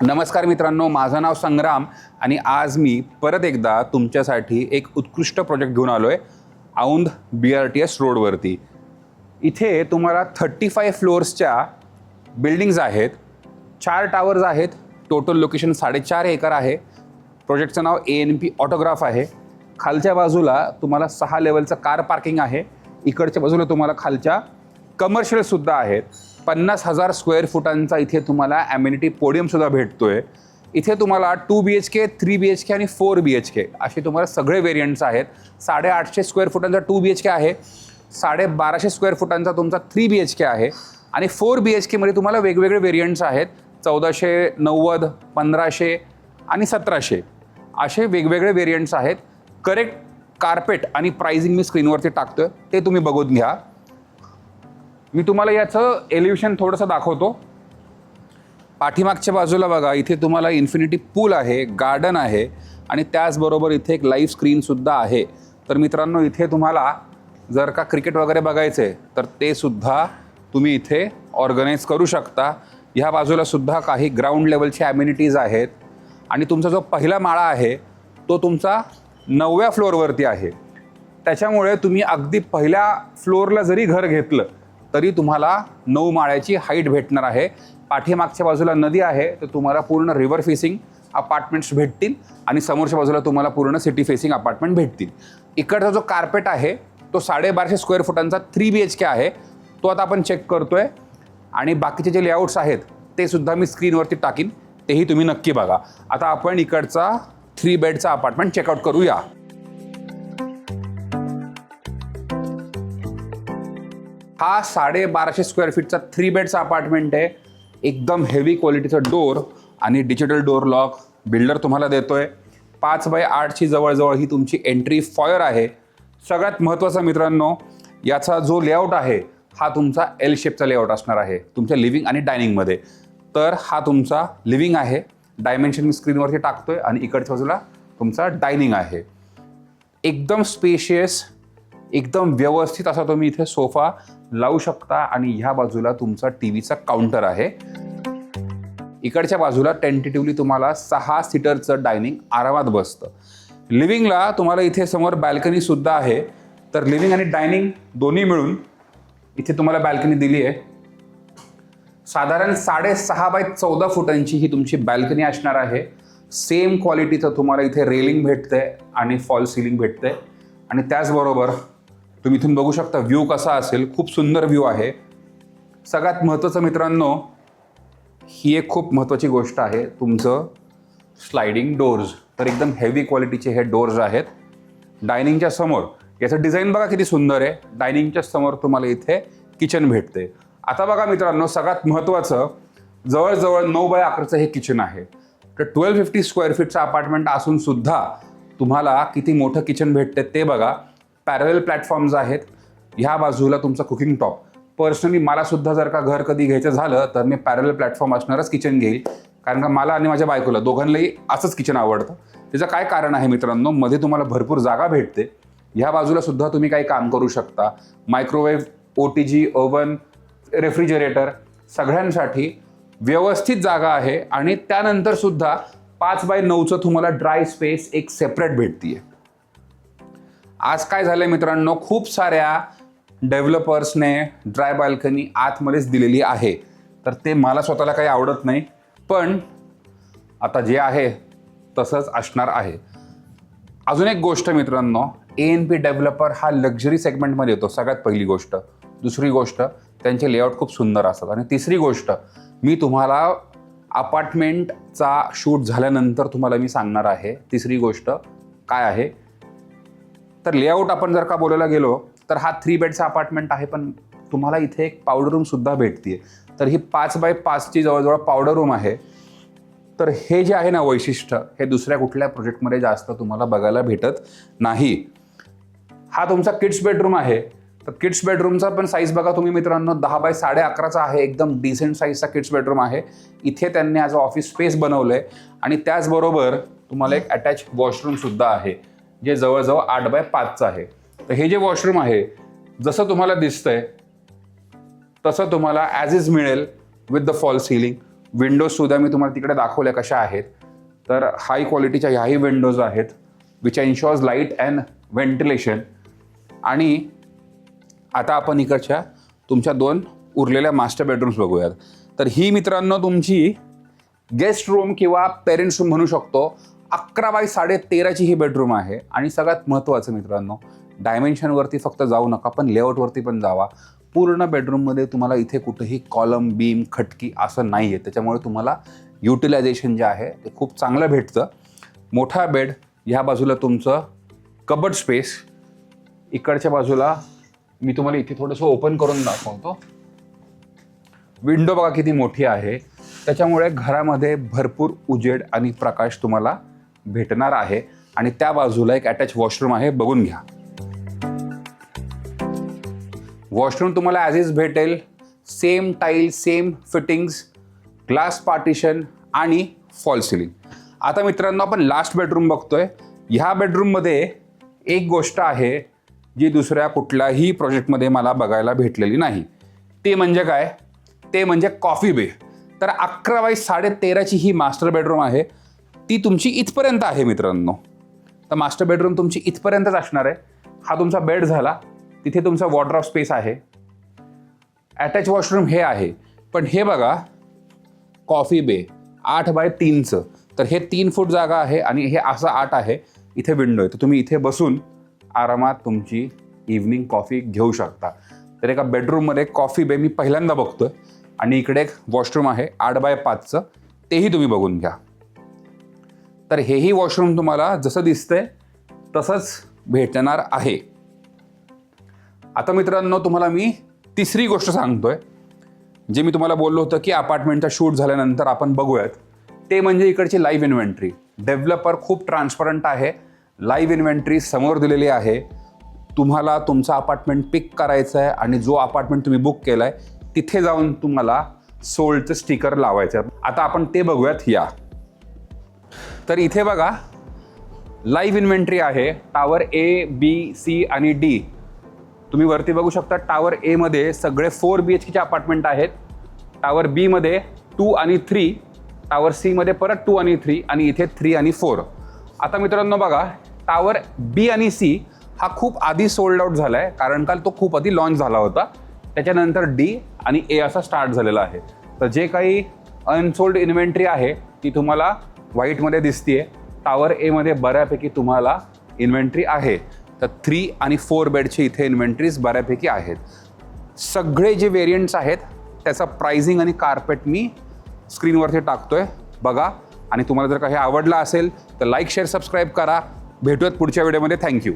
नमस्कार मित्रांनो, माझं नाव संग्राम आणि आज मी परत एकदा तुमच्यासाठी एक उत्कृष्ट प्रोजेक्ट घेऊन आलो आहे औंध BRTS रोडवरती. इथे तुम्हाला 35 फ्लोअर्सच्या बिल्डिंग्ज आहेत, 4 टावर्स आहेत. टोटल लोकेशन 4.5 एकर आहे. प्रोजेक्टचं नाव ANP ऑटोग्राफ आहे. खालच्या बाजूला तुम्हाला 6 लेवलचं कार पार्किंग आहे. इकडच्या बाजूला तुम्हाला खालच्या कमर्शियलसुद्धा आहेत. 50,000 स्क्वेअर फुटांचा इथे तुम्हाला ॲम्युनिटी पोडियमसुद्धा भेटतोय. इथे तुम्हाला 2 BHK, 3 BHK आणि 4 BHK असे तुम्हाला सगळे व्हेरियंट्स आहेत. 850 स्क्वेअर फुटांचा 2 BHK आहे, 1250 स्क्वेअर फुटांचा तुमचा 3 BHK आहे आणि 4 BHK मध्ये तुम्हाला वेगवेगळे व्हेरियंट्स आहेत. 1490, 1500 आणि 1700 असे वेगवेगळे व्हेरियंट्स आहेत. करेक्ट कार्पेट आणि प्राइसिंग मी स्क्रीनवरती टाकतोय, ते तुम्ही बघून घ्या. मी तुम्हाला याचं एलिव्हेशन थोडंसं दाखवतो. पाठीमागच्या बाजूला बघा, इथे तुम्हाला इन्फिनिटी पूल आहे, गार्डन आहे आणि त्याचबरोबर इथे एक लाईव्ह स्क्रीनसुद्धा आहे. तर मित्रांनो, इथे तुम्हाला जर का क्रिकेट वगैरे बघायचं आहे तर ते सुद्धा तुम्ही इथे ऑर्गनाईज करू शकता. ह्या बाजूला सुद्धा काही ग्राउंड लेवलचे ॲम्युनिटीज आहेत आणि तुमचा जो पहिला माळा आहे तो तुमचा 9व्या फ्लोअरवरती आहे. त्याच्यामुळे तुम्ही अगदी पहिल्या फ्लोअरला जरी घर घेतलं तरी तुम्हाला 9 माळ्याची हाईट भेटणार आहे. पाठीमागच्या बाजूला नदी आहे, तर तुम्हाला पूर्ण रिव्हर फेसिंग अपार्टमेंट्स भेटतील आणि समोरच्या बाजूला तुम्हाला पूर्ण सिटी फेसिंग अपार्टमेंट भेटतील. इकडचा जो कार्पेट आहे तो 1250 स्क्वेअर फुटांचा 3 BHK आहे. तो आता आपण चेक करतोय आणि बाकीचे जे लेआउट्स आहेत ते सुद्धा मी स्क्रीनवरती टाकीन, तेही तुम्ही नक्की बघा. आता आपण इकडचा 3 बेडचा अपार्टमेंट चेकआउट करूया. हा 1250 स्क्वेअर फीटचा 3 बेडचा अपार्टमेंट आहे. एकदम हेवी क्वालिटीचं डोर आणि डिजिटल डोर लॉक बिल्डर तुम्हाला देतोय. 5x8ची जवळजवळ ही तुमची एंट्री फॉयर आहे. सगळ्यात महत्त्वाचं मित्रांनो, याचा जो लेआउट आहे हा तुमचा L शेपचा लेआउट असणार आहे तुमच्या लिव्हिंग आणि डायनिंगमध्ये. तर हा तुमचा लिव्हिंग आहे, डायमेन्शन मी स्क्रीनवरती टाकतोय आणि इकडच्या बाजूला तुमचा डायनिंग आहे. एकदम स्पेशियस, एकदम व्यवस्थित असा तुम्ही इथे सोफा लावू शकता आणि ह्या बाजूला तुमचा टीव्हीचा काउंटर आहे. इकडच्या बाजूला टेंटेटिव्हली तुम्हाला 6 सीटरचं डायनिंग आरामात बसतं. लिव्हिंगला तुम्हाला इथे समोर बॅल्कनी सुद्धा आहे. तर लिव्हिंग आणि डायनिंग दोन्ही मिळून इथे तुम्हाला बॅल्कनी दिली आहे. साधारण 6.5 बाय 14 फुटांची ही तुमची बॅल्कनी असणार आहे. सेम क्वालिटीचं तुम्हाला इथे रेलिंग भेटतंय आणि फॉल सिलिंग भेटतंय आणि त्याचबरोबर तुम्ही इथून बघू शकता व्ह्यू कसा असेल. खूप सुंदर व्ह्यू आहे. सगळ्यात महत्त्वाचं मित्रांनो, ही एक खूप महत्त्वाची गोष्ट आहे, तुमचं स्लायडिंग डोर्स. तर एकदम हेवी क्वालिटीचे हे डोर्स आहेत. डायनिंगच्या समोर याचं डिझाईन बघा किती सुंदर आहे. डायनिंगच्या समोर तुम्हाला इथे किचन भेटते. आता बघा मित्रांनो, सगळ्यात महत्त्वाचं, जवळजवळ 9x11चं हे किचन आहे. तर 1250 स्क्वेअर फीटचं अपार्टमेंट असून सुद्धा तुम्हाला किती मोठं किचन भेटते ते बघा. पॅरल प्लॅटफॉर्म्स आहेत. ह्या बाजूला तुमचा कुकिंग टॉप. पर्सनली मला सुद्धा जर का घर कधी घ्यायचं झालं तर मी पॅरल प्लॅटफॉर्म असणारच किचन घेईल, कारण का मला आणि माझ्या बायकोला दोघांनाही असंच किचन आवडतं. त्याचं काय कारण आहे मित्रांनो, मध्ये तुम्हाला भरपूर जागा भेटते. ह्या बाजूला सुद्धा तुम्ही काही काम करू शकता. मायक्रोवेव्ह, OTG, ओव्हन, रेफ्रिजरेटर सगळ्यांसाठी व्यवस्थित जागा आहे आणि त्यानंतर सुद्धा 5x9चं तुम्हाला ड्राय स्पेस एक सेपरेट भेटतीये. आज काय झालंय मित्रांनो, खूप साऱ्या डेव्हलपर्सने ड्राय बाल्कनी आतमध्येच दिलेली आहे. तर ते मला स्वतःला काही आवडत नाही, पण आता जे आहे तसंच असणार आहे. अजून एक गोष्ट मित्रांनो, ANP डेव्हलपर हा लक्झरी सेगमेंटमध्ये येतो. सगळ्यात पहिली गोष्ट. दुसरी गोष्ट, त्यांचे लेआउट खूप सुंदर असतात. आणि तिसरी गोष्ट, मी तुम्हाला अपार्टमेंटचा शूट झाल्यानंतर तुम्हाला मी सांगणार आहे तिसरी गोष्ट काय आहे. तर लेआउट आपण जर का बोलायला गेलो तर हा 3 बेडचा अपार्टमेंट आहे, पण तुम्हाला इथे एक पावडर रूमसुद्धा भेटते. तर ही 5x5ची जवळजवळ पावडर रूम आहे. तर हे जे आहे ना वैशिष्ट्य, हे दुसऱ्या कुठल्या प्रोजेक्टमध्ये जास्त तुम्हाला बघायला भेटत नाही. हा तुमचा किड्स बेडरूम आहे. तर किड्स बेडरूमचा पण साईज बघा तुम्ही मित्रांनो, 10x11चा आहे. एकदम डिसेंट साईजचा किड्स बेडरूम आहे. इथे त्यांनी ॲज अ ऑफिस स्पेस बनवलं आहे आणि त्याचबरोबर तुम्हाला एक अटॅच वॉशरूमसुद्धा आहे, जे जवळजवळ 8x5चं आहे. तर हे जे वॉशरूम आहे जसं तुम्हाला दिसतंय तसं तुम्हाला ॲज इज मिळेल विथ द फॉल सिलिंग. विंडोजसुद्धा मी तुम्हाला तिकडे दाखवल्या कशा आहेत. तर हाय क्वालिटीच्या ह्याही विंडोज आहेत विच एन्शॉर्स लाईट अँड व्हेंटिलेशन. आणि आता आपण इकडच्या तुमच्या 2 उरलेल्या मास्टर बेडरूम्स बघूयात. तर ही मित्रांनो तुमची गेस्ट रूम किंवा पेरेंट्स रूम म्हणू शकतो. 11 बाय 13.5ची ही बेडरूम आहे. आणि सगळ्यात महत्त्वाचं मित्रांनो, डायमेन्शनवरती फक्त जाऊ नका, पण लेआउटवरती पण जावा. पूर्ण बेडरूममध्ये तुम्हाला इथे कुठेही कॉलम, बीम, खटकी असं नाही आहे. त्याच्यामुळे तुम्हाला युटिलायझेशन जे आहे ते खूप चांगलं भेटतं. मोठा बेड, ह्या बाजूला तुमचं कबड स्पेस, इकडच्या बाजूला मी तुम्हाला इथे थोडंसं ओपन करून दाखवतो. विंडो बघा किती मोठी आहे. त्याच्यामुळे घरामध्ये भरपूर उजेड आणि प्रकाश तुम्हाला भेटणार आहे. आणि त्या बाजूला एक अटॅच वॉशरूम आहे, बघून घ्या. वॉशरूम तुम्हाला ॲज इज भेटेल. Same tile, same fittings, glass partition आणि फॉल सिलिंग. आता मित्रांनो आपण लास्ट बेडरूम बघतोय. ह्या बेडरूममध्ये एक गोष्ट आहे जी दुसऱ्या कुठल्याही प्रोजेक्टमध्ये मला बघायला भेटलेली नाही. ते म्हणजे काय? ते म्हणजे कॉफी बे. तर 11 बाय 13.5ची ही मास्टर बेडरूम आहे. ती तुमची इथपर्यंत आहे मित्रांनो. तर मास्टर बेडरूम तुमची इथपर्यंतच असणार आहे. हा तुमचा बेड झाला. तिथे तुमचा वॉर्डरोब स्पेस आहे. अटॅच वॉशरूम हे आहे. पण हे बघा, कॉफी बे 8 बाय 3चं. तर हे 3 फूट जागा आहे आणि हे असं 8 आहे. इथे विंडो आहे. तर तुम्ही इथे बसून आरामात तुमची इव्हनिंग कॉफी घेऊ शकता. तर एका बेडरूममध्ये कॉफी बे मी पहिल्यांदा बघतोय. आणि इकडे एक वॉशरूम आहे 8 बाय 5चं. तेही तुम्ही बघून घ्या. तर हेही वॉशरूम तुम्हाला जसं दिसतंय तसंच भेटणार आहे. आता मित्रांनो तुम्हाला मी तिसरी गोष्ट सांगतोय, जे मी तुम्हाला बोललो होतं की अपार्टमेंटचा शूट झाल्यानंतर आपण बघूयात. ते म्हणजे इकडची लाईव्ह इन्व्हेंटरी. डेव्हलपर खूप ट्रान्सपरंट आहे. लाईव्ह इन्व्हेंटरी समोर दिलेली आहे. तुम्हाला तुमचं अपार्टमेंट पिक करायचं आहे आणि जो अपार्टमेंट तुम्ही बुक केला आहे तिथे जाऊन तुम्हाला सोल्डचं स्टिकर लावायचं आहे. आता आपण ते बघूयात. या तर इथे बघा लाईव्ह इन्व्हेंटरी आहे. टावर A, B, C आणि D. तुम्ही वरती बघू शकता. टावर A मध्ये सगळे 4 BHKचे अपार्टमेंट आहेत. टावर B मध्ये 2 आणि 3. टावर C मध्ये परत 2 आणि 3 आणि इथे 3 आणि 4. आता मित्रांनो बघा, टावर B आणि C हा खूप आधी सोल्ड आउट झाला आहे, कारण का तो खूप आधी लॉन्च झाला होता. त्याच्यानंतर D आणि A असा स्टार्ट झालेला आहे. तर जे काही अनसोल्ड इन्व्हेंटरी आहे ती तुम्हाला व्हाईटमध्ये दिसतीये. टावर A मध्ये बऱ्यापैकी तुम्हाला इन्व्हेंटरी आहे. तर 3 आणि 4 बेडचे इथे इन्व्हेंटरीज बऱ्यापैकी आहेत. सगळे जे व्हेरियंट्स आहेत त्याचा प्राइसिंग आणि कार्पेट मी स्क्रीनवरती टाकतोय, बघा. आणि तुम्हाला जर काही आवडला असेल तर लाईक, शेअर, सबस्क्राईब करा. भेटूयात पुढच्या व्हिडिओमध्ये. थँक्यू.